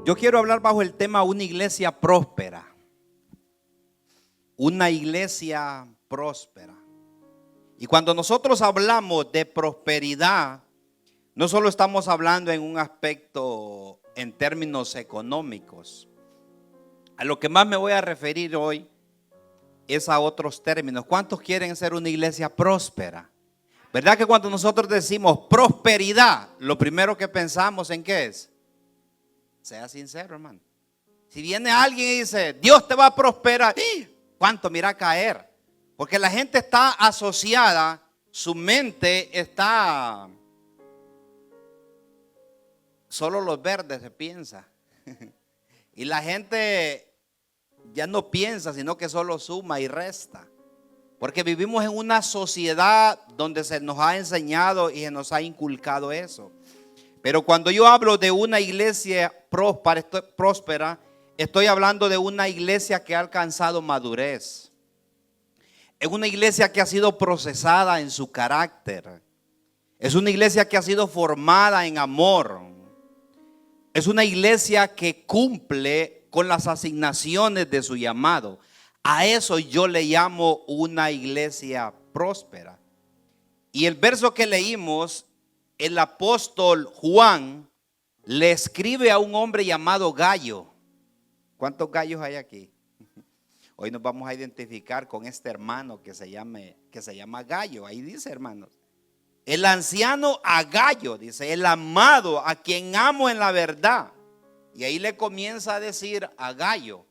Yo quiero hablar bajo el tema una iglesia próspera. Una iglesia próspera. Y cuando nosotros hablamos de prosperidad, no solo estamos hablando en un aspecto en términos económicos. A lo que más me voy a referir hoy es a otros términos. ¿Cuántos quieren ser una iglesia próspera? ¿Verdad que cuando nosotros decimos prosperidad, lo primero que pensamos en qué es? Sea sincero, hermano. Si viene alguien y dice, Dios te va a prosperar, ¿cuánto mira caer? Porque la gente está asociada, su mente está, solo los verdes se piensa. Y la gente ya no piensa, sino que solo suma y resta. Porque vivimos en una sociedad donde se nos ha enseñado y se nos ha inculcado eso. Pero cuando yo hablo de una iglesia próspera, estoy hablando de una iglesia que ha alcanzado madurez. Es una iglesia que ha sido procesada en su carácter. Es una iglesia que ha sido formada en amor. Es una iglesia que cumple con las asignaciones de su llamado. A eso yo le llamo una iglesia próspera. Y el verso que leímos, el apóstol Juan le escribe a un hombre llamado Gayo. ¿Cuántos gallos hay aquí? Hoy nos vamos a identificar con este hermano que se llama Gayo. Ahí dice, hermanos, el anciano a Gayo, dice, el amado a quien amo en la verdad. Y ahí le comienza a decir a Gayo: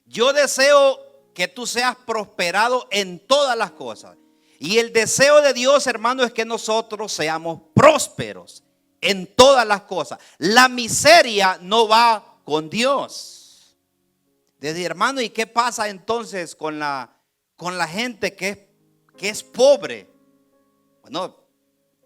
yo deseo que tú seas prosperado en todas las cosas. Y el deseo de Dios, hermano, es que nosotros seamos prósperos en todas las cosas. La miseria no va con Dios. Desde hermano, ¿y qué pasa entonces con la gente que es pobre? Bueno,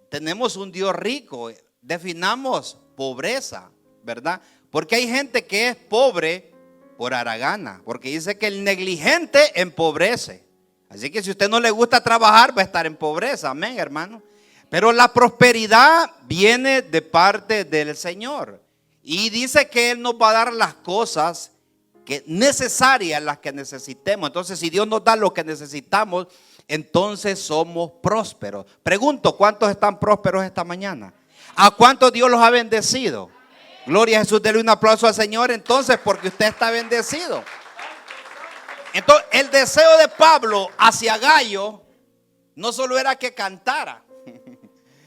tenemos un Dios rico. Definamos pobreza, ¿verdad? Porque hay gente que es pobre por haragana, porque dice que el negligente empobrece. Así que si a usted no le gusta trabajar, va a estar en pobreza, amén, hermano. Pero la prosperidad viene de parte del Señor. Y dice que Él nos va a dar las cosas necesarias, las que necesitemos. Entonces, si Dios nos da lo que necesitamos, entonces somos prósperos. Pregunto, ¿cuántos están prósperos esta mañana? ¿A cuántos Dios los ha bendecido? Gloria a Jesús, denle un aplauso al Señor entonces, porque usted está bendecido. Entonces, el deseo de Pablo hacia Gayo no solo era que cantara,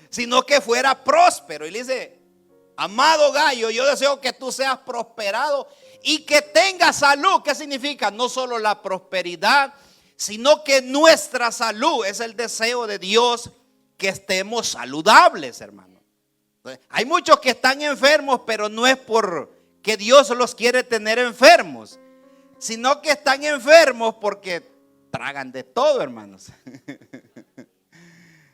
sino que fuera próspero. Y le dice: amado Gayo, yo deseo que tú seas prosperado y que tengas salud. ¿Qué significa? No solo la prosperidad, sino que nuestra salud. Es el deseo de Dios, que estemos saludables, hermano. Hay muchos que están enfermos, pero no es porque Dios los quiere tener enfermos, sino que están enfermos porque tragan de todo, hermanos.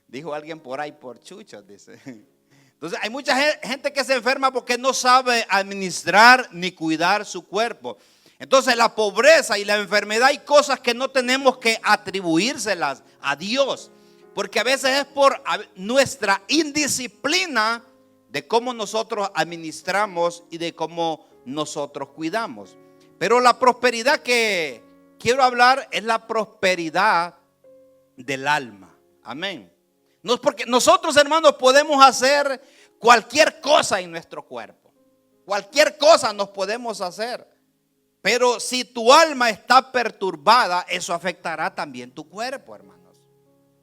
Dijo alguien por ahí, por chuchos, dice. Entonces hay mucha gente que se enferma porque no sabe administrar ni cuidar su cuerpo. Entonces la pobreza y la enfermedad, hay cosas que no tenemos que atribuírselas a Dios, porque a veces es por nuestra indisciplina de cómo nosotros administramos y de cómo nosotros cuidamos. Pero la prosperidad que quiero hablar es la prosperidad del alma. Amén. No es porque nosotros, hermanos, podemos hacer cualquier cosa en nuestro cuerpo. Cualquier cosa nos podemos hacer. Pero si tu alma está perturbada, eso afectará también tu cuerpo, hermanos.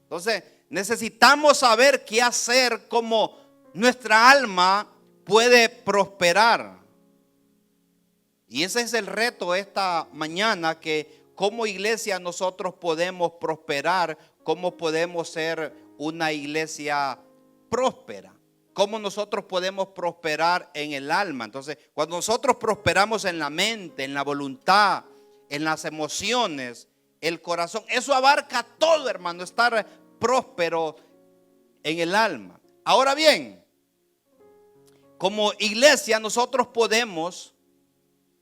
Entonces, necesitamos saber qué hacer, cómo nuestra alma puede prosperar. Y ese es el reto esta mañana, que como iglesia nosotros podemos prosperar, cómo podemos ser una iglesia próspera, cómo nosotros podemos prosperar en el alma. Entonces, cuando nosotros prosperamos en la mente, en la voluntad, en las emociones, el corazón, eso abarca todo, hermano, estar próspero en el alma. Ahora bien, como iglesia nosotros podemos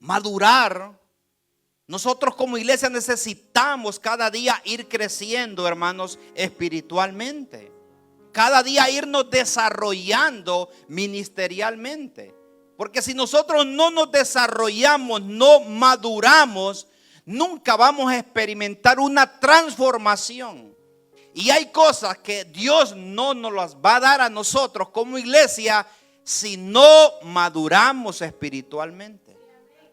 madurar. Nosotros como iglesia necesitamos cada día ir creciendo, hermanos, espiritualmente. Cada día irnos desarrollando ministerialmente. Porque si nosotros no nos desarrollamos, no maduramos, nunca vamos a experimentar una transformación. Y hay cosas que Dios no nos las va a dar a nosotros como iglesia si no maduramos espiritualmente.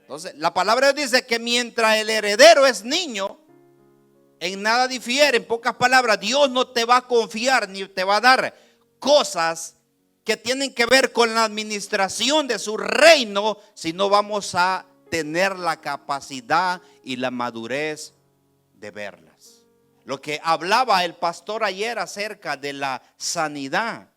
Entonces, la palabra de Dios dice que mientras el heredero es niño, en nada difiere. En pocas palabras, Dios no te va a confiar ni te va a dar cosas que tienen que ver con la administración de su reino si no vamos a tener la capacidad y la madurez de verlas. Lo que hablaba el pastor ayer acerca de la sanidad.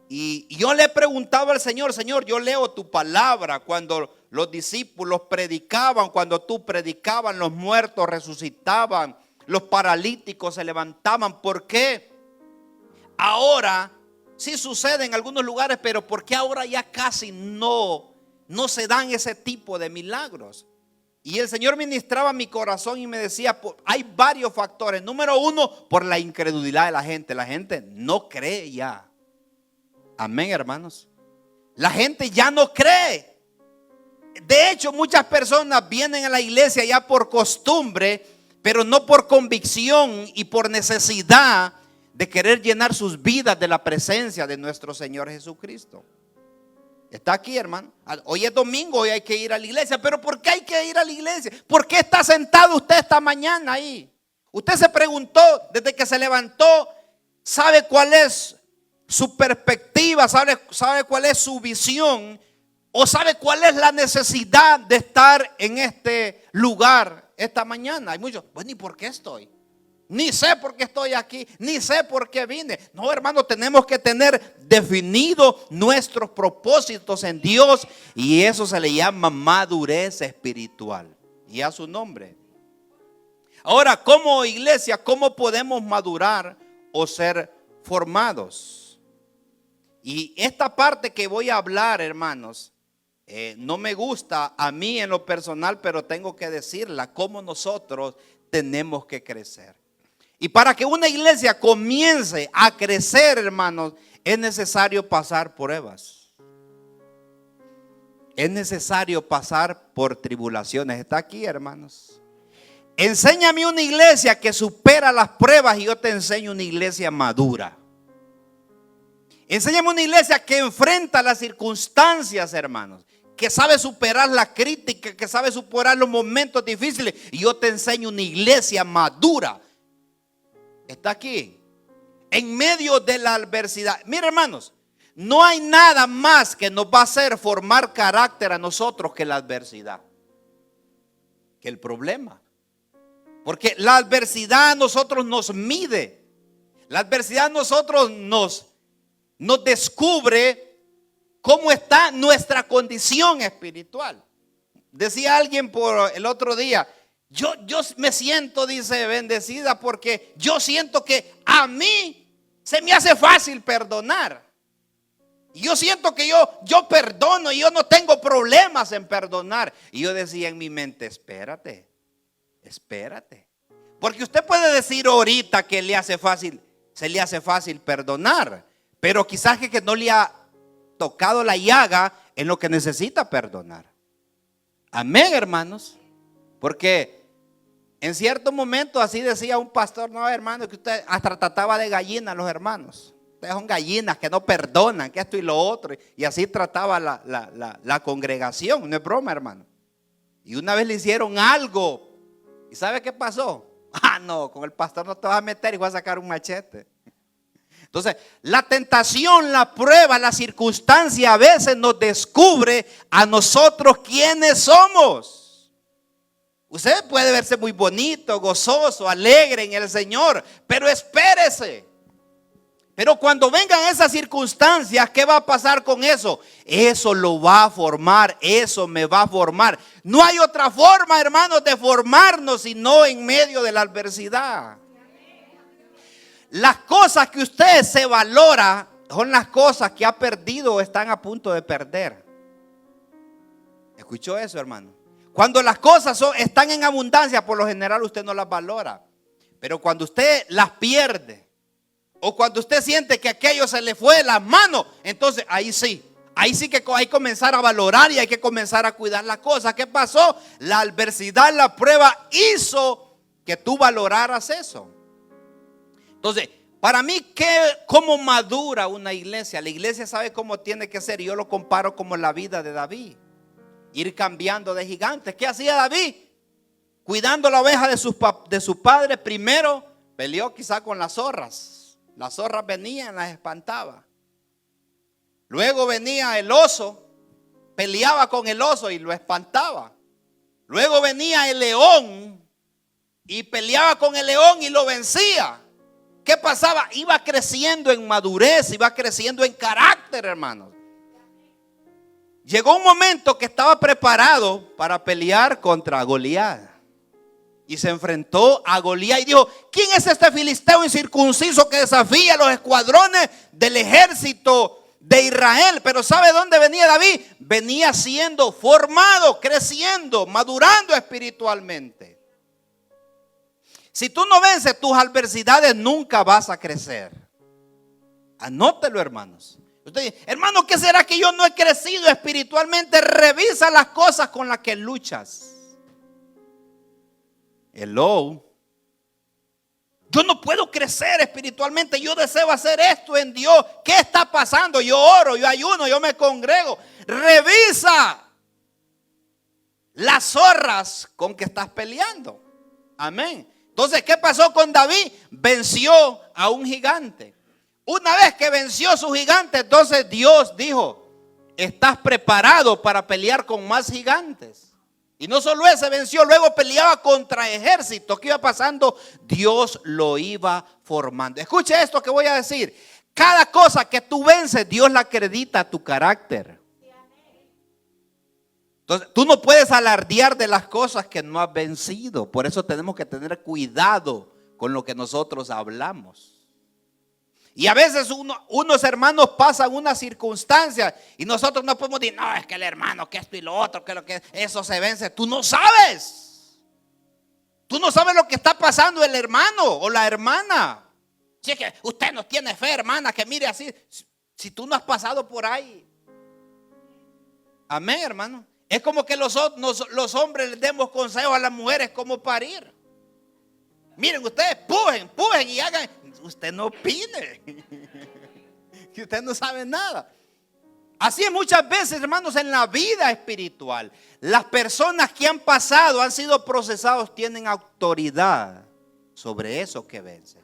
Y yo le preguntaba al Señor, Señor, yo leo tu palabra cuando los discípulos predicaban, cuando tú predicaban, los muertos resucitaban, los paralíticos se levantaban. ¿Por qué? Ahora sí sucede en algunos lugares, pero ¿por qué ahora ya casi no se dan ese tipo de milagros? Y el Señor ministraba mi corazón y me decía, hay varios factores. Número uno, por la incredulidad de la gente. La gente no cree ya. Amén, hermanos. La gente ya no cree. De hecho, muchas personas vienen a la iglesia ya por costumbre, pero no por convicción y por necesidad de querer llenar sus vidas de la presencia de nuestro Señor Jesucristo. Está aquí, hermano. Hoy es domingo, hoy hay que ir a la iglesia. Pero ¿por qué hay que ir a la iglesia? ¿Por qué está sentado usted esta mañana ahí? Usted se preguntó desde que se levantó, ¿sabe cuál es su perspectiva? ¿Sabe cuál es su visión? ¿O sabe cuál es la necesidad de estar en este lugar esta mañana? Hay muchos, bueno, ¿y por qué estoy? Ni sé por qué estoy aquí, ni sé por qué vine. No, hermano, tenemos que tener definidos nuestros propósitos en Dios. Y eso se le llama madurez espiritual. Y a su nombre. Ahora, como iglesia, ¿cómo podemos madurar o ser formados? Y esta parte que voy a hablar, hermanos, no me gusta a mí en lo personal, pero tengo que decirla, cómo nosotros tenemos que crecer. Y para que una iglesia comience a crecer, hermanos, es necesario pasar pruebas. Es necesario pasar por tribulaciones. Está aquí, hermanos. Enséñame una iglesia que supera las pruebas y yo te enseño una iglesia madura. Enséñame una iglesia que enfrenta las circunstancias, hermanos, que sabe superar la crítica, que sabe superar los momentos difíciles. Y yo te enseño una iglesia madura. Está aquí, en medio de la adversidad. Mira, hermanos, no hay nada más que nos va a hacer formar carácter a nosotros que la adversidad, que el problema. Porque la adversidad a nosotros nos mide. La adversidad a nosotros nos descubre cómo está nuestra condición espiritual. Decía alguien por el otro día, yo me siento, dice, bendecida porque yo siento que a mí se me hace fácil perdonar. Y yo siento que yo perdono y yo no tengo problemas en perdonar. Y yo decía en mi mente, espérate. Porque usted puede decir ahorita que se le hace fácil perdonar, pero quizás que no le ha tocado la llaga en lo que necesita perdonar. Amén, hermanos. Porque en cierto momento así decía un pastor, no, hermano, que usted hasta trataba de gallina a los hermanos. Ustedes son gallinas que no perdonan, que esto y lo otro. Y así trataba la congregación. No es broma, hermano. Y una vez le hicieron algo. ¿Y sabe qué pasó? Ah, no, con el pastor no te vas a meter y vas a sacar un machete. Entonces, la tentación, la prueba, la circunstancia a veces nos descubre a nosotros quiénes somos. Usted puede verse muy bonito, gozoso, alegre en el Señor, pero espérese. Pero cuando vengan esas circunstancias, ¿qué va a pasar con eso? Eso lo va a formar, eso me va a formar. No hay otra forma, hermanos, de formarnos sino en medio de la adversidad. Las cosas que usted se valora son las cosas que ha perdido o están a punto de perder. ¿Escuchó eso, hermano? Cuando las cosas están en abundancia, por lo general usted no las valora. Pero cuando usted las pierde, o cuando usted siente que aquello se le fue de las manos, entonces ahí sí, Ahí sí que hay que comenzar a valorar y hay que comenzar a cuidar las cosas. ¿Qué pasó? La adversidad, la prueba hizo que tú valoraras eso. Entonces, para mí, ¿cómo madura una iglesia? La iglesia sabe cómo tiene que ser. Yo lo comparo como la vida de David. Ir cambiando de gigantes. ¿Qué hacía David? Cuidando la oveja de su padre. Primero peleó quizá con las zorras. Las zorras venían, las espantaba. Luego venía el oso, peleaba con el oso y lo espantaba. Luego venía el león y peleaba con el león y lo vencía. ¿Qué pasaba? Iba creciendo en madurez, iba creciendo en carácter, hermanos. Llegó un momento que estaba preparado para pelear contra Goliat. Y se enfrentó a Goliat y dijo: ¿quién es este filisteo incircunciso que desafía los escuadrones del ejército de Israel? Pero ¿sabe dónde venía David? Venía siendo formado, creciendo, madurando espiritualmente. Si tú no vences tus adversidades, nunca vas a crecer. Anótelo, hermanos. Usted dice: hermano, ¿qué será que yo no he crecido espiritualmente? Revisa las cosas con las que luchas. Hello. Yo no puedo crecer espiritualmente. Yo deseo hacer esto en Dios. ¿Qué está pasando? Yo oro, yo ayuno, yo me congrego. Revisa las zorras con que estás peleando. Amén. Entonces, ¿qué pasó con David? Venció a un gigante. Una vez que venció a su gigante, entonces Dios dijo: estás preparado para pelear con más gigantes. Y no solo ese venció, luego peleaba contra ejércitos. ¿Qué iba pasando? Dios lo iba formando. Escuche esto que voy a decir. Cada cosa que tú vences, Dios la acredita a tu carácter. Entonces, tú no puedes alardear de las cosas que no has vencido. Por eso tenemos que tener cuidado con lo que nosotros hablamos. Y a veces unos hermanos pasan una circunstancia y nosotros no podemos decir: no, es que el hermano, que esto y lo otro, que lo que eso se vence. Tú no sabes. Tú no sabes lo que está pasando el hermano o la hermana. Si es que usted no tiene fe, hermana, que mire así. Si tú no has pasado por ahí. Amén, hermano. Es como que los hombres les demos consejos a las mujeres cómo parir. Miren, ustedes pujen y hagan. Usted no opine. Que usted no sabe nada. Así es muchas veces, hermanos, en la vida espiritual. Las personas que han pasado, han sido procesados, tienen autoridad sobre eso que vencen.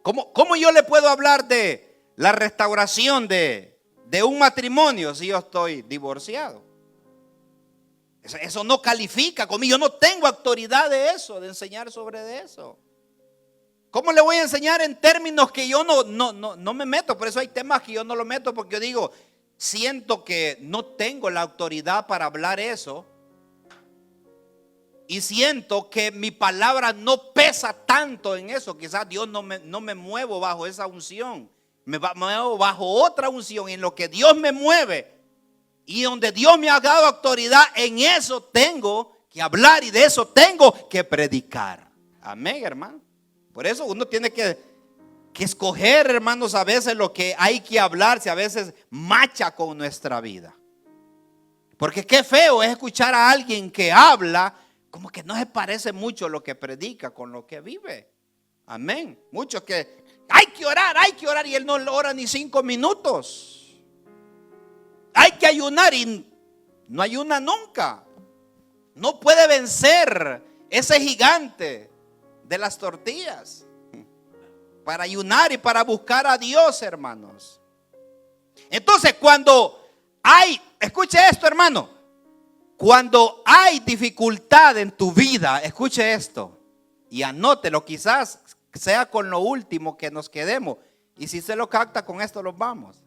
¿Cómo yo le puedo hablar de la restauración de un matrimonio si yo estoy divorciado? Eso no califica conmigo. Yo no tengo autoridad de eso, de enseñar sobre eso. ¿Cómo le voy a enseñar en términos que yo no me meto? Por eso hay temas que yo no lo meto, porque yo digo, siento que no tengo la autoridad para hablar eso. Y siento que mi palabra no pesa tanto en eso. Quizás Dios no me muevo bajo esa unción. Me muevo bajo otra unción. Y en lo que Dios me mueve y donde Dios me ha dado autoridad, en eso tengo que hablar y de eso tengo que predicar. Amén, hermano. Por eso uno tiene que escoger, hermanos, a veces lo que hay que hablar, si a veces macha con nuestra vida. Porque qué feo es escuchar a alguien que habla como que no se parece mucho lo que predica con lo que vive. Amén. Muchos que hay que orar y él no ora ni 5 minutos. Hay que ayunar y no ayuna nunca. No puede vencer ese gigante de las tortillas para ayunar y para buscar a Dios, hermanos. Entonces, cuando hay, escuche esto, hermano, cuando hay dificultad en tu vida, escuche esto y anótelo, quizás sea con lo último que nos quedemos, y si se lo capta, con esto los vamos.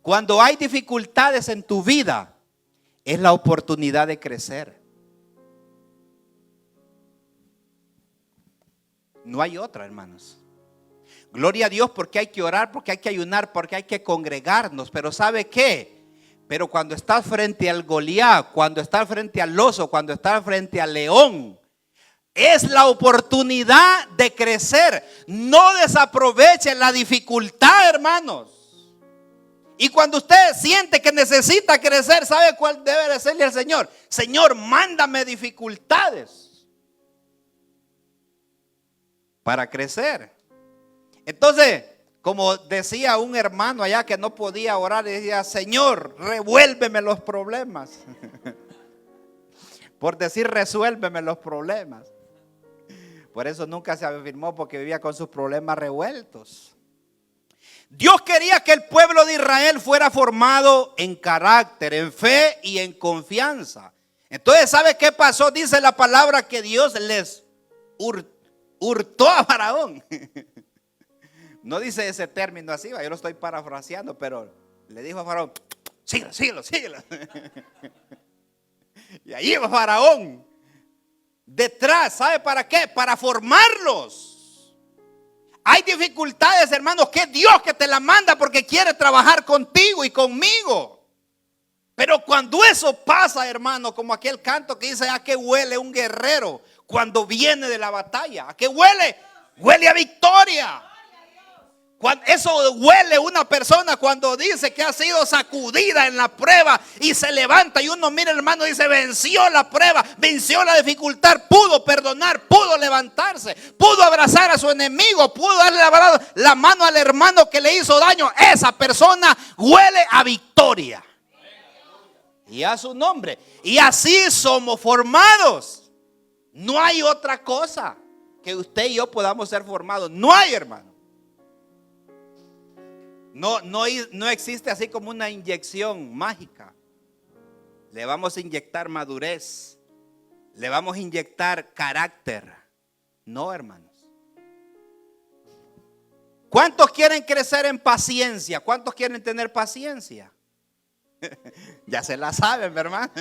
Cuando hay dificultades en tu vida, es la oportunidad de crecer. No hay otra, hermanos. Gloria a Dios, porque hay que orar, porque hay que ayunar, porque hay que congregarnos. Pero ¿sabe qué? Pero cuando estás frente al Goliat, cuando estás frente al oso, cuando estás frente al león, es la oportunidad de crecer. No desaprovechen la dificultad, hermanos. Y cuando usted siente que necesita crecer, ¿sabe cuál debe decirle al Señor? Señor, mándame dificultades para crecer. Entonces, como decía un hermano allá que no podía orar, decía, Señor, revuélveme los problemas. Por decir, resuélveme los problemas. Por eso nunca se afirmó, porque vivía con sus problemas revueltos. Dios quería que el pueblo de Israel fuera formado en carácter, en fe y en confianza. Entonces, ¿sabe qué pasó? Dice la palabra que Dios les hurtó a Faraón. No dice ese término así, yo lo estoy parafraseando, pero le dijo a Faraón, síguelo. Y ahí va Faraón detrás, ¿sabe para qué? Para formarlos. Hay dificultades, hermanos, que es Dios que te la manda porque quiere trabajar contigo y conmigo. Pero cuando eso pasa, hermano, como aquel canto que dice, ¿a qué huele un guerrero cuando viene de la batalla? ¿A qué huele? Huele a victoria. Eso huele una persona cuando dice que ha sido sacudida en la prueba y se levanta y uno mira, hermano, y dice, venció la prueba, venció la dificultad, pudo perdonar, pudo levantarse, pudo abrazar a su enemigo, pudo darle la mano al hermano que le hizo daño. Esa persona huele a victoria y a su nombre. Y así somos formados. No hay otra cosa que usted y yo podamos ser formados. No hay, hermano. No existe así como una inyección mágica. Le vamos a inyectar madurez. Le vamos a inyectar carácter. No, hermanos. ¿Cuántos quieren crecer en paciencia? ¿Cuántos quieren tener paciencia? Ya se la saben, hermano.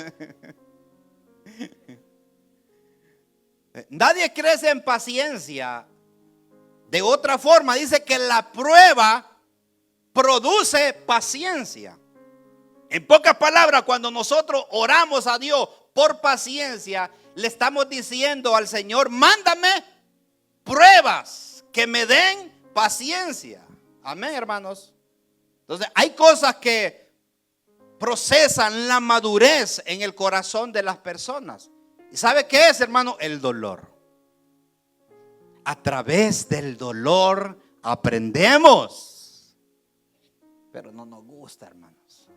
Nadie crece en paciencia de otra forma. Dice que la prueba produce paciencia. En pocas palabras, cuando nosotros oramos a Dios por paciencia, le estamos diciendo al Señor, mándame pruebas que me den paciencia. Amén, hermanos. Entonces, hay cosas que procesan la madurez en el corazón de las personas. ¿Y sabe qué es, hermano? El dolor. A través del dolor aprendemos. Pero no nos gusta, hermanos.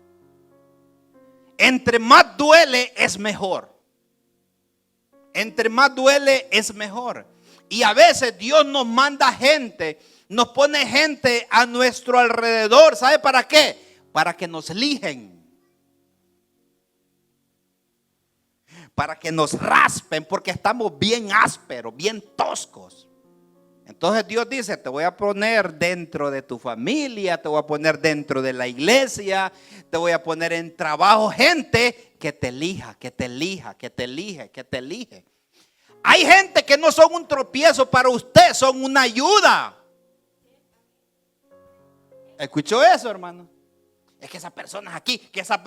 Entre más duele es mejor. Entre más duele es mejor. Y a veces Dios nos manda gente, nos pone gente a nuestro alrededor. ¿Sabe para qué? Para que nos lijen. Para que nos raspen, porque estamos bien ásperos, bien toscos. Entonces Dios dice, te voy a poner dentro de tu familia, te voy a poner dentro de la iglesia, te voy a poner en trabajo gente que te elija, que te elija, que te elige, que te elige. Hay gente que no son un tropiezo para usted, son una ayuda. ¿Escuchó eso, hermano? Es que esa persona es aquí, que esa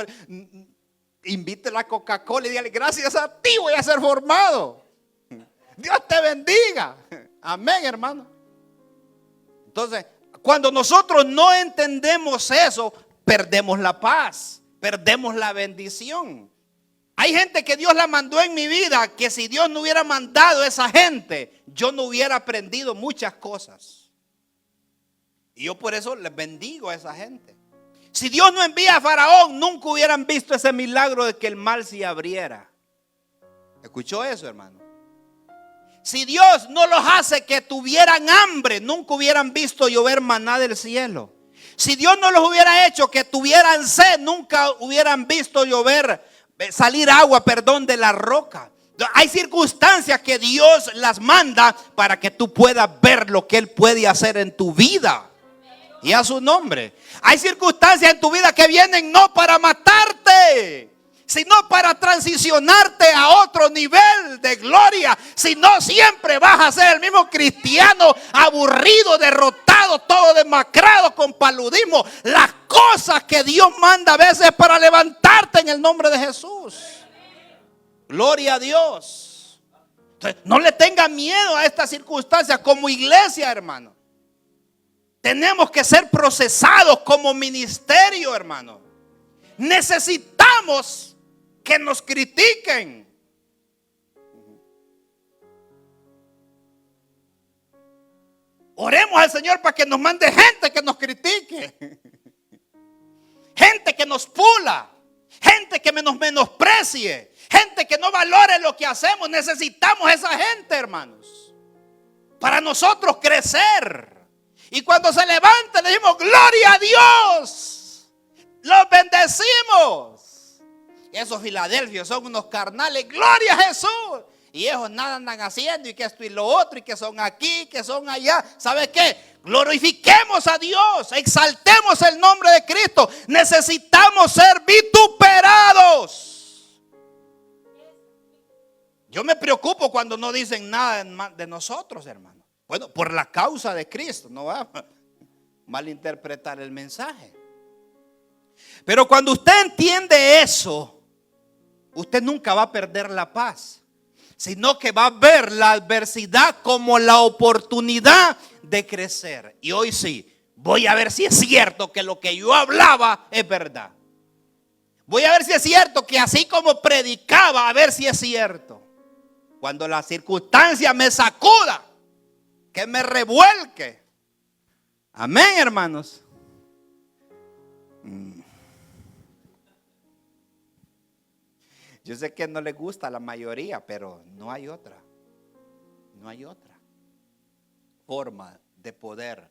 invítela a Coca-Cola y dígale, gracias a ti voy a ser formado. Dios te bendiga. Amén, hermano. Entonces, cuando nosotros no entendemos eso, perdemos la paz, perdemos la bendición. Hay gente que Dios la mandó en mi vida, que si Dios no hubiera mandado a esa gente, yo no hubiera aprendido muchas cosas. Y yo por eso les bendigo a esa gente. Si Dios no envía a Faraón, nunca hubieran visto ese milagro de que el mar se abriera. ¿Escuchó eso, hermano? Si Dios no los hace que tuvieran hambre, nunca hubieran visto llover maná del cielo. Si Dios no los hubiera hecho que tuvieran sed, nunca hubieran visto salir agua, de la roca. Hay circunstancias que Dios las manda para que tú puedas ver lo que Él puede hacer en tu vida. Y a su nombre. Hay circunstancias en tu vida que vienen no para matarte, sino para transicionarte a otro nivel de gloria. Si no, siempre vas a ser el mismo cristiano aburrido, derrotado, todo demacrado, con paludismo. Las cosas que Dios manda a veces para levantarte en el nombre de Jesús. Gloria a Dios. Entonces, no le tenga miedo a estas circunstancias como iglesia, hermano. Tenemos que ser procesados como ministerio, hermano. Necesitamos que nos critiquen. Oremos al Señor para que nos mande gente que nos critique. Gente que nos pula. Gente que nos menosprecie. Gente que no valore lo que hacemos. Necesitamos esa gente, hermanos, para nosotros crecer. Y cuando se levante le decimos: gloria a Dios, los bendecimos. Esos filadelfios son unos carnales, gloria a Jesús. Y ellos nada andan haciendo, y que esto y lo otro, y que son aquí, que son allá. ¿Sabe qué? Glorifiquemos a Dios, exaltemos el nombre de Cristo. Necesitamos ser vituperados. Yo me preocupo cuando no dicen nada de nosotros, hermano. Bueno, por la causa de Cristo, no va a malinterpretar el mensaje. Pero cuando usted entiende eso, usted nunca va a perder la paz, sino que va a ver la adversidad como la oportunidad de crecer. Y hoy sí, voy a ver si es cierto que lo que yo hablaba es verdad. Voy a ver si es cierto que así como predicaba, a ver si es cierto. Cuando la circunstancia me sacuda, que me revuelque. Amén, hermanos. Yo sé que no les gusta a la mayoría, pero no hay otra. No hay otra forma de poder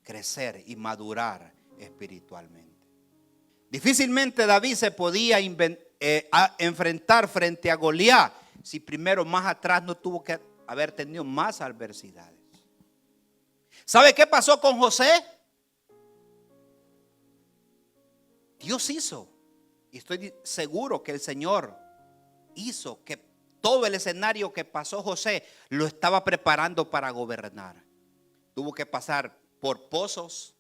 crecer y madurar espiritualmente. Difícilmente David se podía enfrentar frente a Goliat si primero más atrás no tuvo que haber tenido más adversidades. ¿Sabe qué pasó con José? Dios hizo, y estoy seguro que el Señor hizo que todo el escenario que pasó José lo estaba preparando para gobernar. Tuvo que pasar por pozos,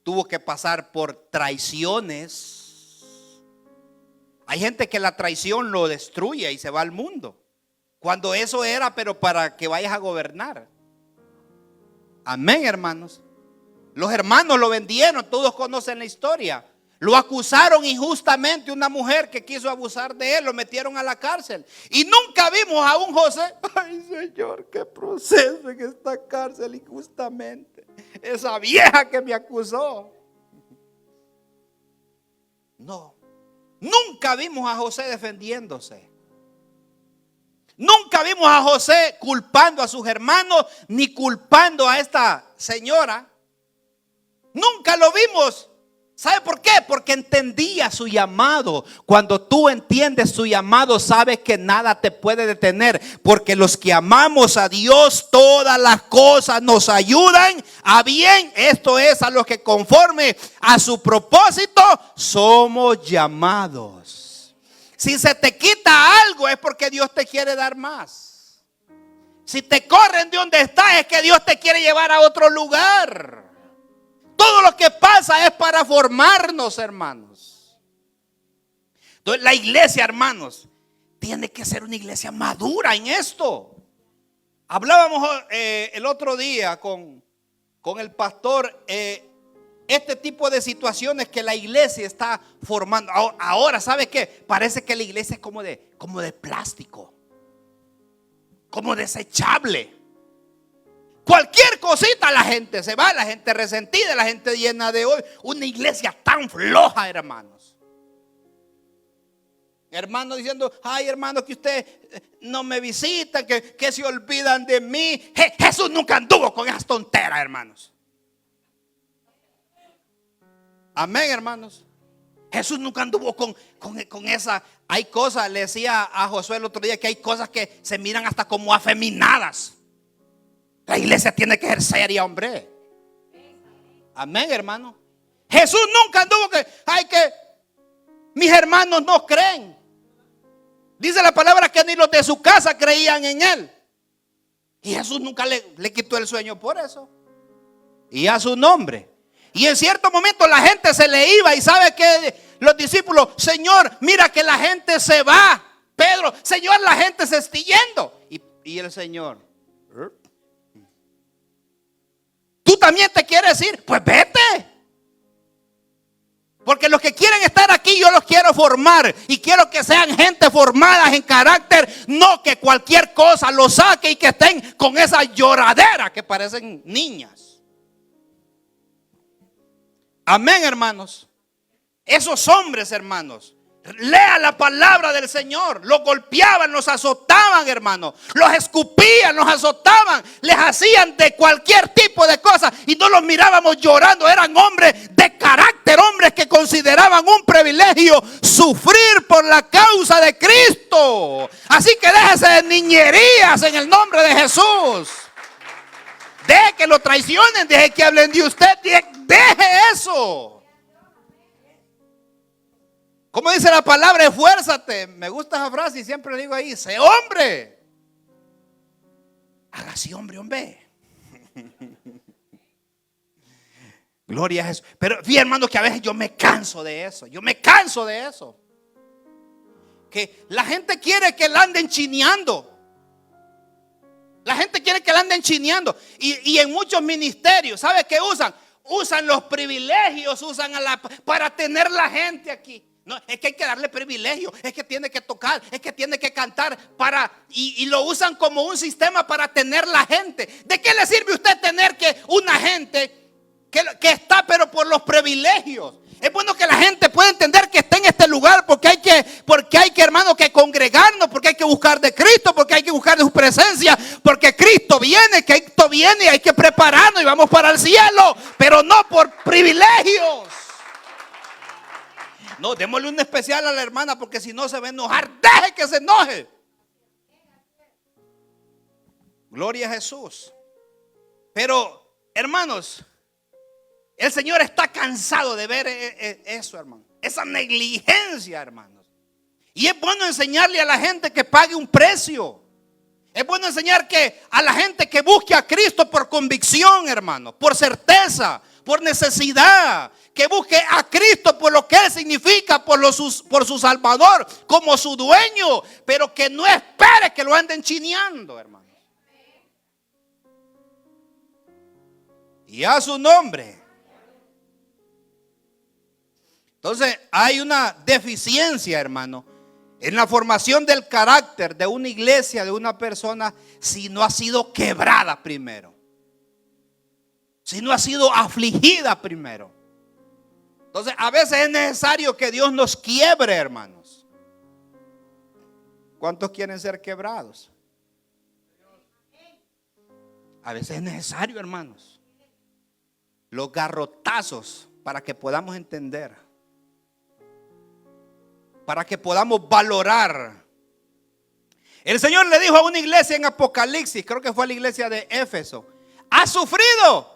tuvo que pasar por traiciones. Hay gente que la traición lo destruye y se va al mundo, cuando eso era pero para que vayas a gobernar. Amén, hermanos. Los hermanos lo vendieron, todos conocen la historia. Lo acusaron injustamente, una mujer que quiso abusar de él, lo metieron a la cárcel. Y nunca vimos a un José: ay, Señor, qué proceso en esta cárcel injustamente. Esa vieja que me acusó. No, nunca vimos a José defendiéndose. Nunca vimos a José culpando a sus hermanos, ni culpando a esta señora. Nunca lo vimos. ¿Sabe por qué? Porque entendía su llamado. Cuando tú entiendes su llamado, sabes que nada te puede detener. Porque los que amamos a Dios, todas las cosas nos ayudan a bien. Esto es, a los que conforme a su propósito somos llamados. Si se te quita algo es porque Dios te quiere dar más. Si te corren de donde estás es que Dios te quiere llevar a otro lugar. Todo lo que pasa es para formarnos, hermanos. Entonces la iglesia, hermanos, tiene que ser una iglesia madura en esto. Hablábamos el otro día con el pastor este tipo de situaciones que la iglesia está formando. Ahora, ¿sabe qué? Parece que la iglesia es como de plástico, como desechable. Cualquier cosita la gente se va, la gente resentida, la gente llena de odio. Una iglesia tan floja, hermanos. Hermanos diciendo: ay, hermano, que usted no me visita, que se olvidan de mí. Jesús nunca anduvo con esas tonteras, hermanos. Amén, hermanos. Jesús nunca anduvo con esa. Hay cosas, le decía a Josué el otro día, que hay cosas que se miran hasta como afeminadas. La iglesia tiene que ser seria, hombre. Amén, hermano. Jesús nunca anduvo que mis hermanos no creen. Dice la palabra que ni los de su casa creían en él. Y Jesús nunca le quitó el sueño por eso. Y a su nombre. Y en cierto momento la gente se le iba. Y sabe que los discípulos: Señor, mira que la gente se va. Pedro: Señor, la gente se está yendo. Y el Señor: tú también te quieres ir, pues vete. Porque los que quieren estar aquí yo los quiero formar. Y quiero que sean gente formada en carácter. No que cualquier cosa los saque y que estén con esa lloradera que parecen niñas. Amén, hermanos. Esos hombres, hermanos, lea la palabra del Señor. Los golpeaban, los azotaban, hermanos. Los escupían, los azotaban. Les hacían de cualquier tipo de cosas. Y no los mirábamos llorando. Eran hombres de carácter. Hombres que consideraban un privilegio sufrir por la causa de Cristo. Así que déjese de niñerías en el nombre de Jesús. Deje que lo traicionen. Deje que hablen de usted. Deje eso. Como dice la palabra, esfuérzate. Me gusta esa frase y siempre le digo ahí, sé hombre. Hágase hombre, hombre. Gloria a Jesús. Pero fíjate, hermano, que a veces yo me canso de eso. Yo me canso de eso. Que la gente quiere que la anden chineando. La gente quiere que la anden chineando. Y en muchos ministerios, ¿sabe qué usan? Usan los privilegios, para tener la gente aquí. No, es que hay que darle privilegio, es que tiene que tocar, es que tiene que cantar y lo usan como un sistema para tener la gente. ¿De qué le sirve a usted tener que una gente que está pero por los privilegios? Es bueno que la gente pueda entender que está en este lugar porque hay que, hermano, que congregarnos, porque hay que buscar de Cristo, porque hay que buscar de su presencia, porque Cristo viene y hay que prepararnos y vamos para el cielo, pero no por privilegios. No, démosle un especial a la hermana porque si no se va a enojar. Deje que se enoje. Gloria a Jesús. Pero, hermanos, el Señor está cansado de ver eso, hermano. Esa negligencia, hermanos. Y es bueno enseñarle a la gente que pague un precio. Es bueno enseñar a la gente que busque a Cristo por convicción, hermano, por certeza, por necesidad, que busque a Cristo por lo que Él significa, por su Salvador, como su dueño, pero que no espere que lo anden chineando, hermano. Y a su nombre. Entonces hay una deficiencia, hermano, en la formación del carácter de una iglesia, de una persona, si no ha sido quebrada primero. Si no ha sido afligida primero. Entonces a veces es necesario que Dios nos quiebre, hermanos. ¿Cuántos quieren ser quebrados? A veces es necesario, hermanos, los garrotazos para que podamos entender, para que podamos valorar. El Señor le dijo a una iglesia en Apocalipsis, creo que fue a la iglesia de Éfeso: ¿has sufrido?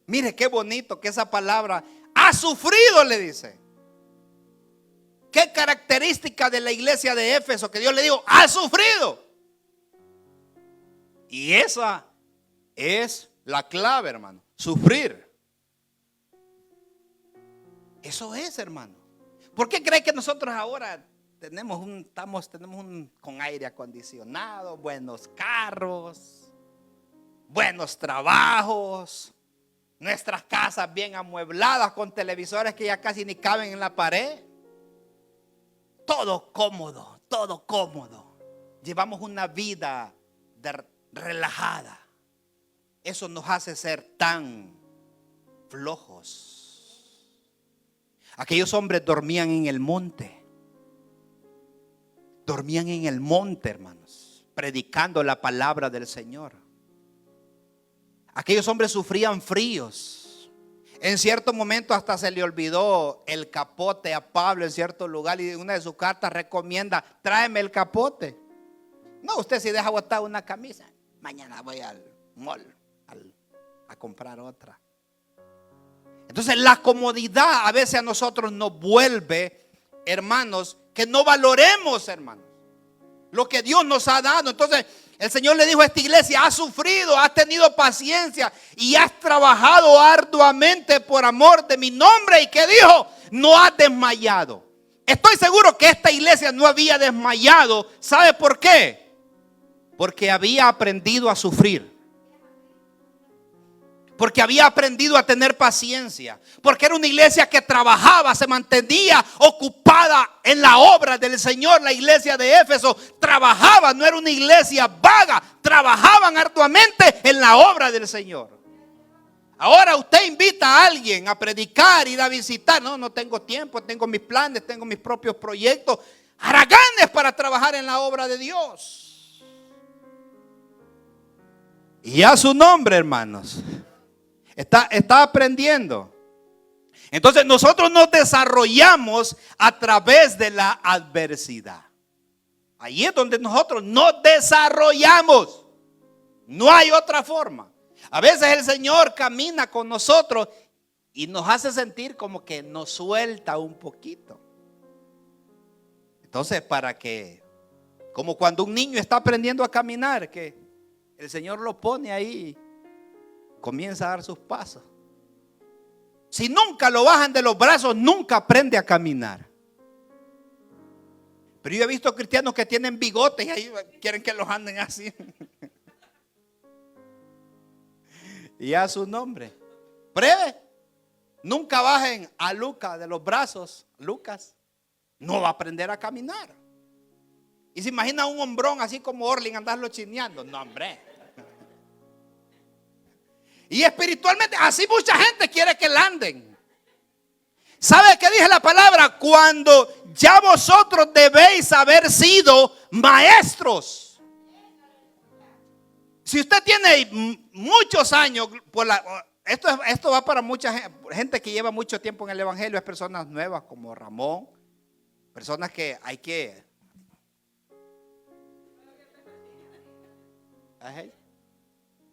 Mire qué bonito que esa palabra, ha sufrido, le dice. Qué característica de la iglesia de Éfeso, que Dios le dijo: ha sufrido. Y esa es la clave, hermano. Sufrir. Eso es, hermano. ¿Por qué cree que nosotros ahora tenemos con aire acondicionado, buenos carros, buenos trabajos, nuestras casas bien amuebladas con televisores que ya casi ni caben en la pared? Todo cómodo, todo cómodo. Llevamos una vida relajada. Eso nos hace ser tan flojos. Aquellos hombres dormían en el monte. Dormían en el monte, hermanos, predicando la palabra del Señor. Aquellos hombres sufrían fríos. En cierto momento hasta se le olvidó el capote a Pablo en cierto lugar, y en una de sus cartas recomienda: tráeme el capote. No, usted si deja botar una camisa, mañana voy al mall a comprar otra. Entonces la comodidad a veces a nosotros nos vuelve, hermanos, que no valoremos, hermanos, lo que Dios nos ha dado. Entonces el Señor le dijo a esta iglesia: has sufrido, has tenido paciencia y has trabajado arduamente por amor de mi nombre. ¿Y qué dijo? No has desmayado. Estoy seguro que esta iglesia no había desmayado. ¿Sabe por qué? Porque había aprendido a sufrir. Porque había aprendido a tener paciencia. Porque era una iglesia que trabajaba, se mantenía ocupada en la obra del Señor. La iglesia de Éfeso trabajaba, no era una iglesia vaga. Trabajaban arduamente en la obra del Señor. Ahora usted invita a alguien a predicar, ir a visitar. No, no tengo tiempo, tengo mis planes, tengo mis propios proyectos. Haraganes para trabajar en la obra de Dios. Y a su nombre, hermanos. Está aprendiendo. Entonces nosotros nos desarrollamos a través de la adversidad. Ahí es donde nosotros nos desarrollamos. No hay otra forma. A veces el Señor camina con nosotros y nos hace sentir como que nos suelta un poquito. Entonces, para que, como cuando un niño está aprendiendo a caminar, que el Señor lo pone ahí, comienza a dar sus pasos. Si nunca lo bajan de los brazos, nunca aprende a caminar. Pero yo he visto cristianos que tienen bigotes y ahí quieren que los anden así. Y a su nombre. Pruebe. Nunca bajen a Lucas de los brazos. Lucas no va a aprender a caminar. Y se imagina un hombrón así como Orlin andarlo chineando. No, hombre. Y espiritualmente así mucha gente quiere que la anden. ¿Sabe qué dice la palabra? Cuando ya vosotros debéis haber sido maestros. Si usted tiene muchos años, esto va para mucha gente que lleva mucho tiempo en el evangelio. Es personas nuevas como Ramón. Personas que hay que...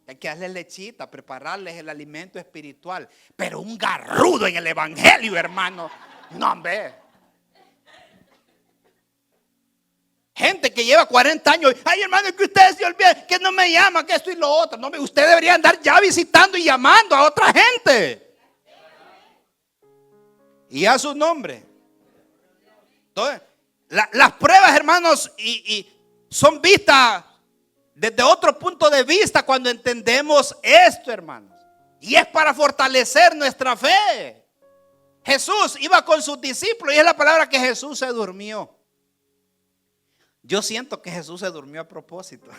Hay que darles lechita, prepararles el alimento espiritual. Pero un garrudo en el evangelio, hermano. No, hombre. Gente que lleva 40 años. Ay, hermano, que ustedes se olviden, que no me llama, que esto y lo otro. No, usted debería andar ya visitando y llamando a otra gente. Y a su nombre. Entonces, las pruebas, hermanos, y son vistas desde otro punto de vista cuando entendemos esto, hermanos. Y es para fortalecer nuestra fe. Jesús iba con sus discípulos y es la palabra que Jesús se durmió. Yo siento que Jesús se durmió a propósito.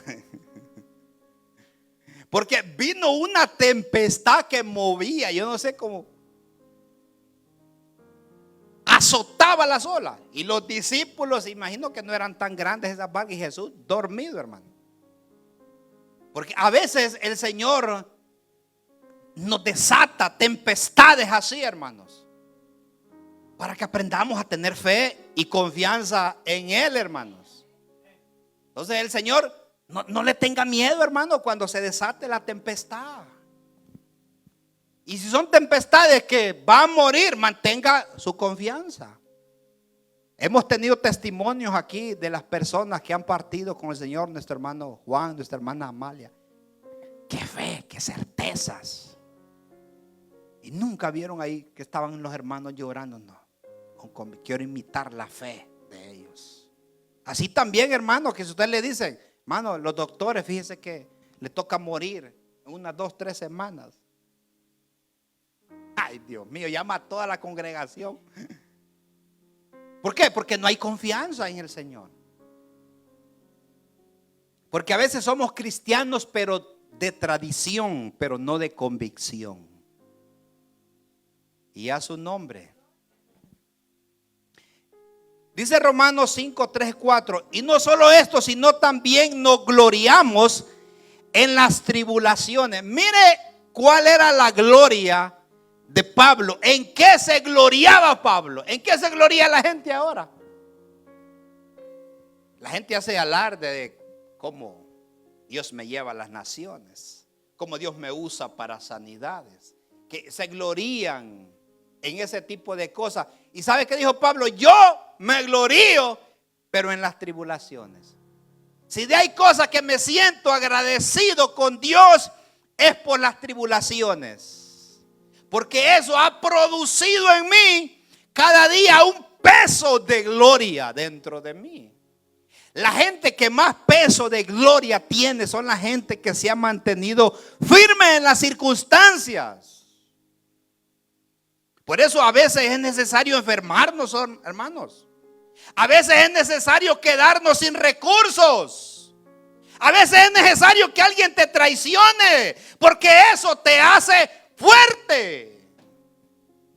Porque vino una tempestad que movía, yo no sé cómo, azotaba las olas. Y los discípulos, imagino que no eran tan grandes esas barcas, y Jesús dormido, hermano. Porque a veces el Señor nos desata tempestades así, hermanos, para que aprendamos a tener fe y confianza en Él, hermanos. Entonces el Señor, no le tenga miedo, hermano, cuando se desate la tempestad. Y si son tempestades que van a morir, mantenga su confianza. Hemos tenido testimonios aquí de las personas que han partido con el Señor, nuestro hermano Juan, nuestra hermana Amalia. Qué fe, qué certezas. Y nunca vieron ahí que estaban los hermanos llorando. No, quiero imitar la fe de ellos. Así también, hermano, que si usted le dice, hermano, los doctores, fíjese que le toca morir en unas 2, 3 semanas. Ay, Dios mío, llama a toda la congregación. ¿Por qué? Porque no hay confianza en el Señor. Porque a veces somos cristianos, pero de tradición, pero no de convicción. Y a su nombre. Dice Romanos 5, 3, 4. Y no solo esto, sino también nos gloriamos en las tribulaciones. Mire cuál era la gloria de Pablo. ¿En qué se gloriaba Pablo? ¿En qué se gloria la gente ahora? La gente hace alarde de cómo Dios me lleva a las naciones, cómo Dios me usa para sanidades, que se glorían en ese tipo de cosas. ¿Y sabe qué dijo Pablo? Yo me glorío, pero en las tribulaciones. Si hay cosas que me siento agradecido con Dios, es por las tribulaciones. Porque eso ha producido en mí cada día un peso de gloria dentro de mí. La gente que más peso de gloria tiene son la gente que se ha mantenido firme en las circunstancias. Por eso a veces es necesario enfermarnos, hermanos. A veces es necesario quedarnos sin recursos. A veces es necesario que alguien te traicione, porque eso te hace fuerte.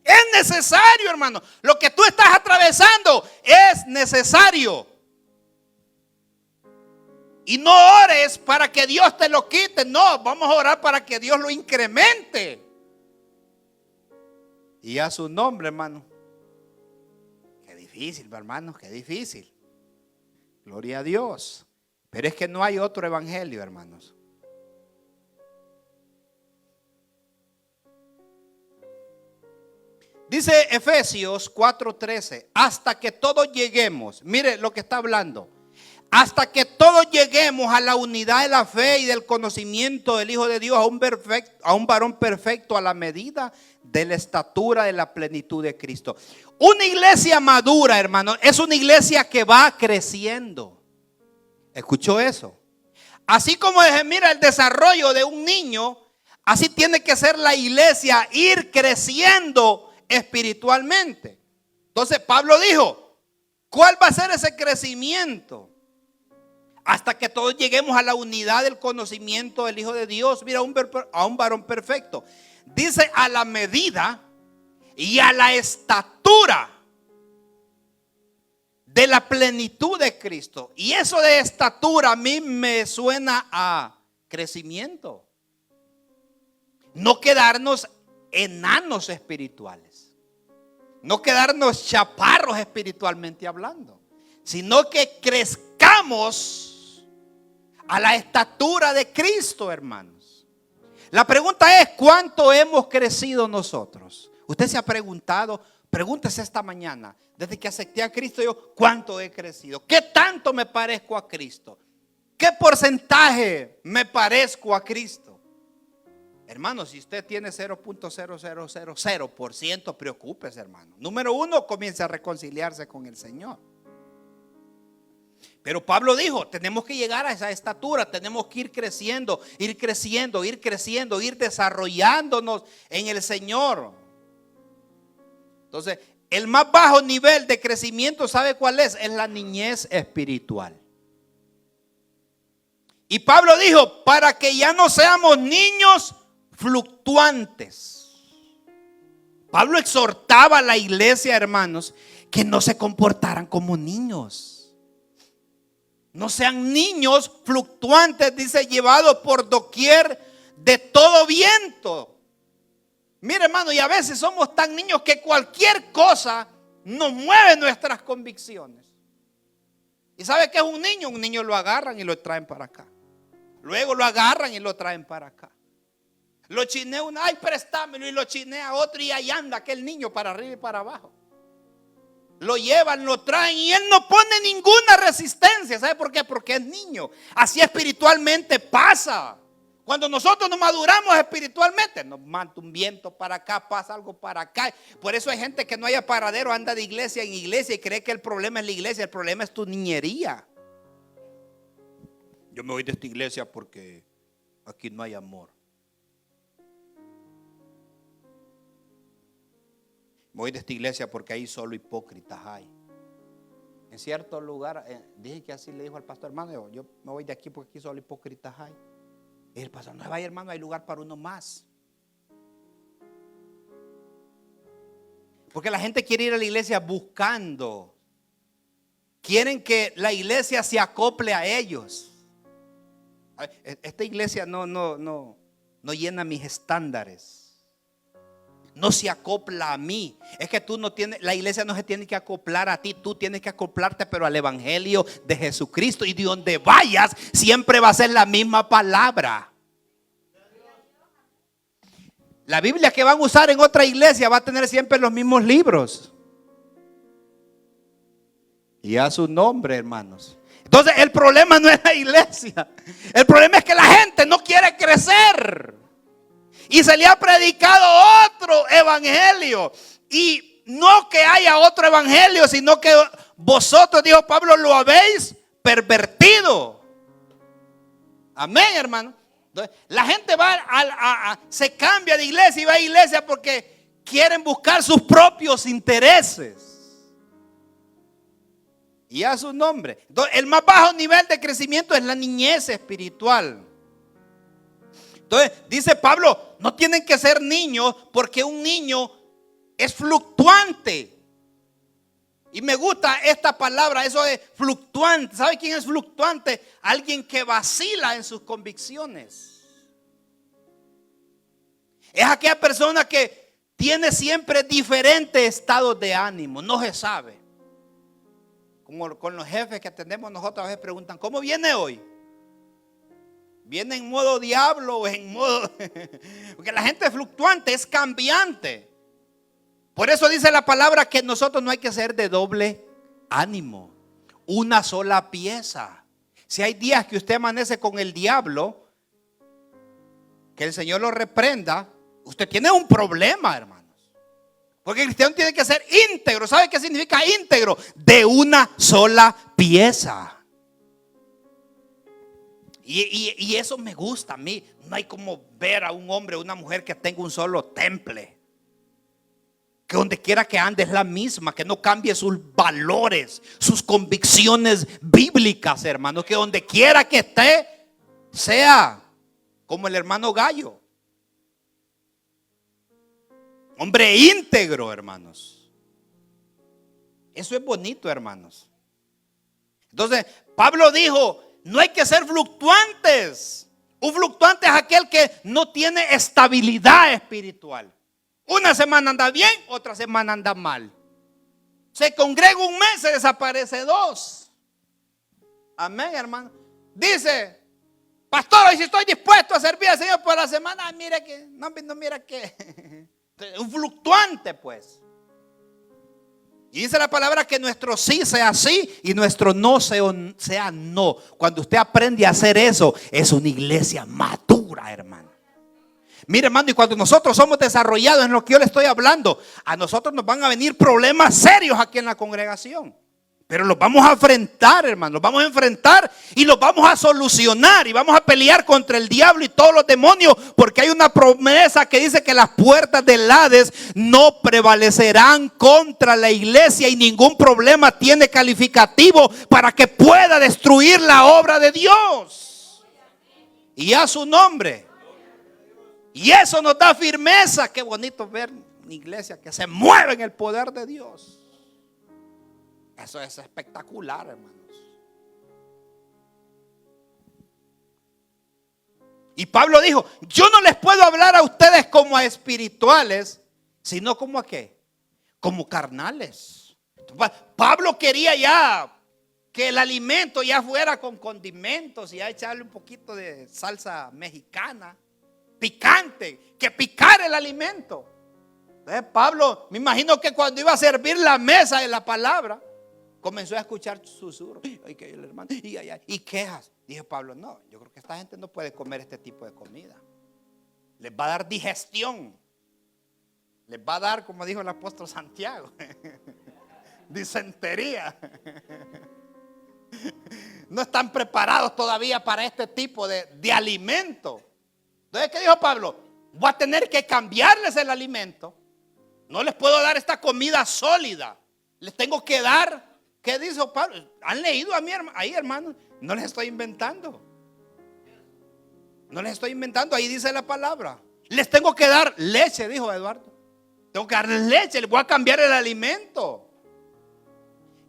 Es necesario, hermano. Lo que tú estás atravesando es necesario. Y no ores para que Dios te lo quite. No, vamos a orar para que Dios lo incremente. Y a su nombre, hermano. Qué difícil, hermanos, qué difícil. Gloria a Dios. Pero es que no hay otro evangelio, hermanos. Dice Efesios 4:13, hasta que todos lleguemos, mire lo que está hablando, hasta que todos lleguemos a la unidad de la fe y del conocimiento del Hijo de Dios, a un varón perfecto, a la medida de la estatura de la plenitud de Cristo. Una iglesia madura, hermano, es una iglesia que va creciendo. ¿Escuchó eso? Así como mira el desarrollo de un niño, así tiene que ser la iglesia, ir creciendo espiritualmente. Entonces Pablo dijo, ¿cuál va a ser ese crecimiento? Hasta que todos lleguemos a la unidad del conocimiento del Hijo de Dios. Mira, a un varón perfecto. Dice a la medida y a la estatura de la plenitud de Cristo. Y eso de estatura a mí me suena a crecimiento. No quedarnos enanos espirituales. No quedarnos chaparros espiritualmente hablando. Sino que crezcamos a la estatura de Cristo, hermanos. La pregunta es, ¿cuánto hemos crecido nosotros? Usted se ha preguntado, pregúntese esta mañana, desde que acepté a Cristo yo, ¿cuánto he crecido? ¿Qué tanto me parezco a Cristo? ¿Qué porcentaje me parezco a Cristo? Hermano, si usted tiene 0.0000%, preocúpese, hermano. Número uno, comience a reconciliarse con el Señor. Pero Pablo dijo, tenemos que llegar a esa estatura, tenemos que ir creciendo, ir desarrollándonos en el Señor. Entonces, el más bajo nivel de crecimiento, ¿sabe cuál es? Es la niñez espiritual. Y Pablo dijo, para que ya no seamos niños fluctuantes. Pablo exhortaba a la iglesia, hermanos, que no se comportaran como niños. No sean niños fluctuantes, dice, llevados por doquier de todo viento. Mire, hermano, y a veces somos tan niños que cualquier cosa nos mueve nuestras convicciones. ¿Y sabe qué es un niño? Un niño lo agarran y lo traen para acá. Luego lo agarran y lo traen para acá. Lo chinea uno, ay, préstamelo, y lo chinea otro, y ahí anda aquel niño para arriba y para abajo. Lo llevan, lo traen y él no pone ninguna resistencia. ¿Sabe por qué? Porque es niño. Así espiritualmente pasa. Cuando nosotros nos maduramos espiritualmente, nos manda un viento para acá, pasa algo para acá. Por eso hay gente que no haya paradero, anda de iglesia en iglesia y cree que el problema es la iglesia. El problema es tu niñería. Yo me voy de esta iglesia porque aquí no hay amor. Me voy de esta iglesia porque ahí solo hipócritas hay. En cierto lugar, dije que así le dijo al pastor, hermano, yo me voy de aquí porque aquí solo hipócritas hay. Y el pastor, no vaya, hermano, hay lugar para uno más. Porque la gente quiere ir a la iglesia buscando. Quieren que la iglesia se acople a ellos. Esta iglesia no llena mis estándares. No se acopla a mí. Es que tú no tienes, la iglesia no se tiene que acoplar a ti. Tú tienes que acoplarte, pero al evangelio de Jesucristo. Y de donde vayas, siempre va a ser la misma palabra. La Biblia que van a usar en otra iglesia va a tener siempre los mismos libros. Y a su nombre, hermanos. Entonces el problema no es la iglesia. El problema es que la gente no quiere crecer. Y se le ha predicado otro evangelio. Y no que haya otro evangelio, sino que vosotros, dijo Pablo, lo habéis pervertido. Amén, hermano. Entonces, la gente se cambia de iglesia y va a iglesia porque quieren buscar sus propios intereses. Y a su nombre. Entonces, el más bajo nivel de crecimiento es la niñez espiritual. Entonces, dice Pablo, no tienen que ser niños porque un niño es fluctuante. Y me gusta esta palabra, eso de fluctuante. ¿Sabe quién es fluctuante? Alguien que vacila en sus convicciones. Es aquella persona que tiene siempre diferentes estados de ánimo, no se sabe. Como con los jefes que atendemos nosotros, a veces preguntan, ¿cómo viene hoy? ¿Viene en modo diablo o en modo...? Porque la gente es fluctuante, es cambiante. Por eso dice la palabra que nosotros no hay que ser de doble ánimo. Una sola pieza. Si hay días que usted amanece con el diablo, que el Señor lo reprenda, usted tiene un problema, hermanos. Porque el cristiano tiene que ser íntegro. ¿Sabe qué significa íntegro? De una sola pieza. Y eso me gusta a mí. No hay como ver a un hombre o una mujer que tenga un solo temple. Que donde quiera que ande es la misma. Que no cambie sus valores, sus convicciones bíblicas, hermano. Que donde quiera que esté sea como el hermano Gallo. Hombre íntegro, hermanos. Eso es bonito, hermanos. Entonces, Pablo dijo, no hay que ser fluctuantes. Un fluctuante es aquel que no tiene estabilidad espiritual. Una semana anda bien, otra semana anda mal. Se congrega un mes, se desaparece 2. Amén, hermano. Dice, pastor, hoy si estoy dispuesto a servir al Señor por la semana, mire que, no mira que. Un fluctuante, pues. Y dice la palabra que nuestro sí sea sí y nuestro no sea no. Cuando usted aprende a hacer eso, es una iglesia madura, hermano. Mire, hermano, y cuando nosotros somos desarrollados en lo que yo le estoy hablando, a nosotros nos van a venir problemas serios aquí en la congregación. Pero los vamos a enfrentar, hermano. Los vamos a enfrentar y los vamos a solucionar. Y vamos a pelear contra el diablo y todos los demonios. Porque hay una promesa que dice que las puertas del Hades no prevalecerán contra la iglesia. Y ningún problema tiene calificativo para que pueda destruir la obra de Dios. Y a su nombre. Y eso nos da firmeza. Qué bonito ver una iglesia que se mueve en el poder de Dios. Eso es espectacular, hermanos. Y Pablo dijo, yo no les puedo hablar a ustedes como a espirituales, sino como a qué, como carnales. Pablo quería ya que el alimento ya fuera con condimentos y ya echarle un poquito de salsa mexicana, picante, que picara el alimento. Entonces Pablo, me imagino que cuando iba a servir la mesa de la palabra, comenzó a escuchar susurros. Ay, que el hermano, y quejas. Dijo Pablo, no, yo creo que esta gente no puede comer este tipo de comida. Les va a dar digestión. Les va a dar, como dijo el apóstol Santiago, disentería. No están preparados todavía para este tipo de alimento. Entonces, ¿qué dijo Pablo? Voy a tener que cambiarles el alimento. No les puedo dar esta comida sólida. Les tengo que dar. ¿Qué dijo Pablo? ¿Han leído a mí ahí, hermano? No les estoy inventando. No les estoy inventando. Ahí dice la palabra. Les tengo que dar leche, dijo Eduardo. Tengo que darles leche. Les voy a cambiar el alimento.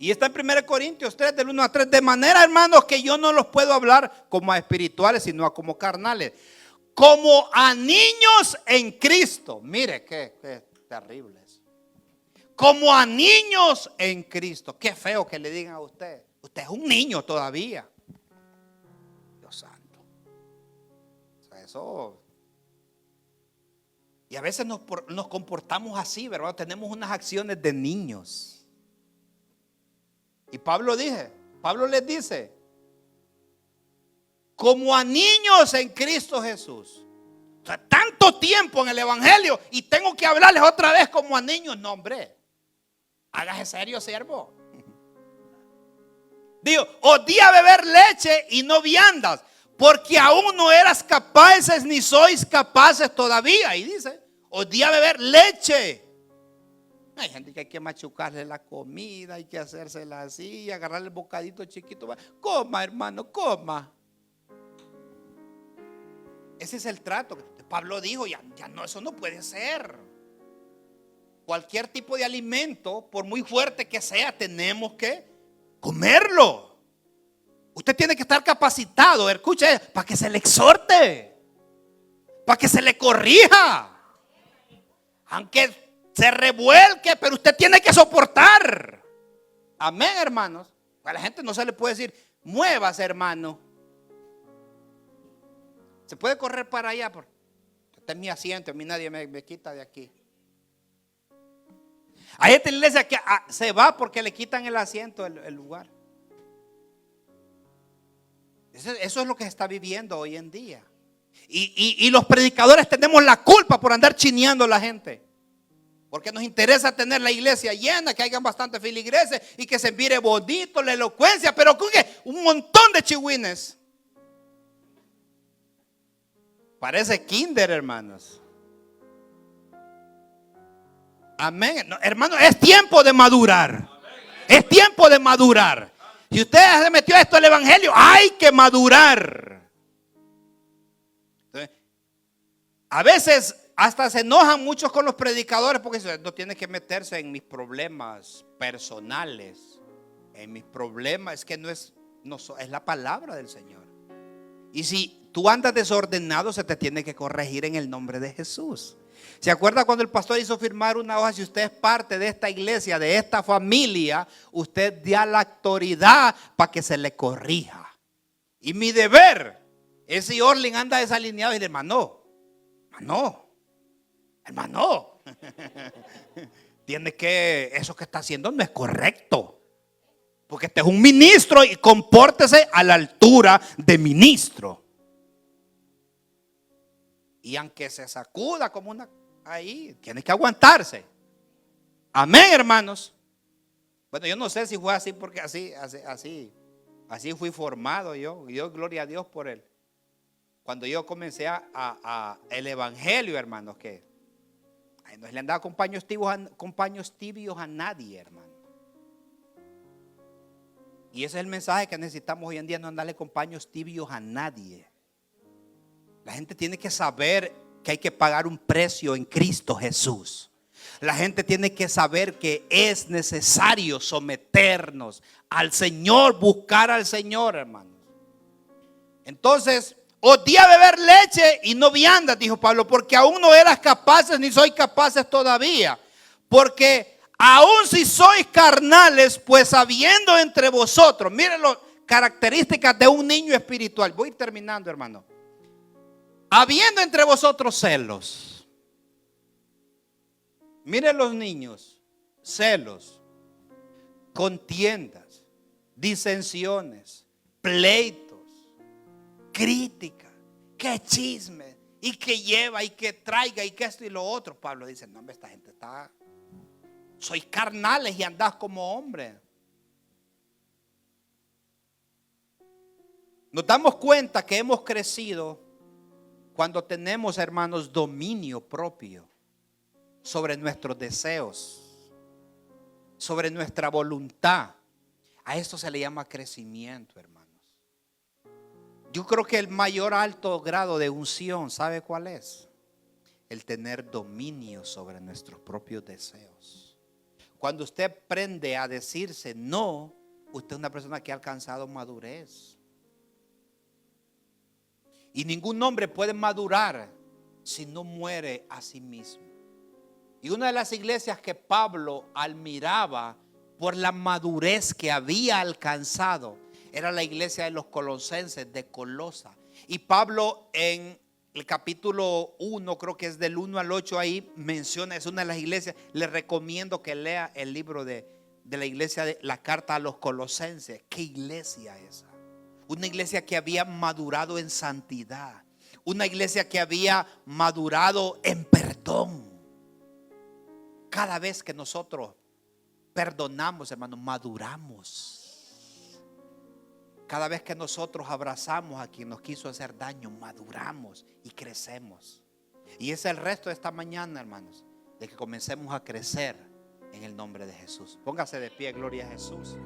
Y está en 1 Corintios 3, del 1 a 3. De manera, hermanos, que yo no los puedo hablar como a espirituales, sino a como carnales. Como a niños en Cristo. Mire, qué terrible. Como a niños en Cristo. Qué feo que le digan a usted. Usted es un niño todavía. Dios santo. O sea, eso. Y a veces nos comportamos así, ¿verdad? Tenemos unas acciones de niños. Y Pablo les dice, como a niños en Cristo Jesús. O sea, tanto tiempo en el evangelio y tengo que hablarles otra vez como a niños. No, hombre. Hágase serio, siervo. Digo, os di a beber leche y no viandas, porque aún no eras capaces ni sois capaces todavía. Y dice, os di a beber leche. Hay gente que hay que machucarle la comida, hay que hacérsela así, agarrarle el bocadito chiquito. Coma, hermano, coma. Ese es el trato. Pablo dijo, ya no, eso no puede ser. Cualquier tipo de alimento, por muy fuerte que sea, tenemos que comerlo. Usted tiene que estar capacitado, escuche, para que se le exhorte, para que se le corrija. Aunque se revuelque, pero usted tiene que soportar. Amén, hermanos. A la gente no se le puede decir, muévase, hermano. Se puede correr para allá, porque este es mi asiento, a mí nadie me quita de aquí. Hay esta iglesia que se va porque le quitan el asiento, el lugar. Eso es lo que se está viviendo hoy en día. Y los predicadores tenemos la culpa por andar chineando a la gente. Porque nos interesa tener la iglesia llena, que hayan bastante filigreses y que se mire bonito la elocuencia, pero con un montón de chihuines. Parece kinder, hermanos. Amén. No, hermano, es tiempo de madurar. Es tiempo de madurar. Si usted se metió a esto del evangelio, hay que madurar. Entonces, a veces hasta se enojan muchos con los predicadores porque dicen, no tiene que meterse en mis problemas personales. En mis problemas, es que no es la palabra del Señor. Y si tú andas desordenado, se te tiene que corregir en el nombre de Jesús. ¿Se acuerda cuando el pastor hizo firmar una hoja? Si usted es parte de esta iglesia, de esta familia, usted da la autoridad para que se le corrija. Y mi deber es, si Orlin anda desalineado, y le hermano, tiene que, eso que está haciendo no es correcto. Porque este es un ministro y compórtese a la altura de ministro. Y aunque se sacuda como una, ahí tiene que aguantarse. Amén, hermanos. Bueno, yo no sé si fue así, porque así fui formado yo. Y yo, gloria a Dios por él. Cuando yo comencé el evangelio, hermanos, que no le andaba con paños tibios a nadie, hermano. Y ese es el mensaje que necesitamos hoy en día, no andarle con paños tibios a nadie. La gente tiene que saber que hay que pagar un precio en Cristo Jesús. La gente tiene que saber que es necesario someternos al Señor, buscar al Señor, hermanos. Entonces, os di a beber leche y no viandas, dijo Pablo, porque aún no eras capaces ni sois capaces todavía. Porque aún si sois carnales, pues habiendo entre vosotros, miren las características de un niño espiritual. Voy terminando, hermano. Habiendo entre vosotros celos. Miren los niños, celos, contiendas, disensiones, pleitos, críticas, que chisme, y que lleva, y que traiga, y que esto y lo otro. Pablo dice, no, hombre, esta gente está, sois carnales y andás como hombres. Nos damos cuenta que hemos crecido cuando tenemos, hermanos, dominio propio sobre nuestros deseos, sobre nuestra voluntad. A esto se le llama crecimiento, hermanos. Yo creo que el mayor alto grado de unción, ¿sabe cuál es? El tener dominio sobre nuestros propios deseos. Cuando usted aprende a decirse no, usted es una persona que ha alcanzado madurez. Y ningún hombre puede madurar si no muere a sí mismo. Y una de las iglesias que Pablo admiraba por la madurez que había alcanzado era la iglesia de los colosenses de Colosa. Y Pablo en el capítulo 1, creo que es del 1 al 8, ahí menciona, es una de las iglesias. Le recomiendo que lea el libro de la iglesia, de la carta a los colosenses. ¿Qué iglesia es esa? Una iglesia que había madurado en santidad. Una iglesia que había madurado en perdón. Cada vez que nosotros perdonamos, hermanos, maduramos. Cada vez que nosotros abrazamos a quien nos quiso hacer daño, maduramos y crecemos. Y es el resto de esta mañana, hermanos, de que comencemos a crecer en el nombre de Jesús. Póngase de pie, gloria a Jesús.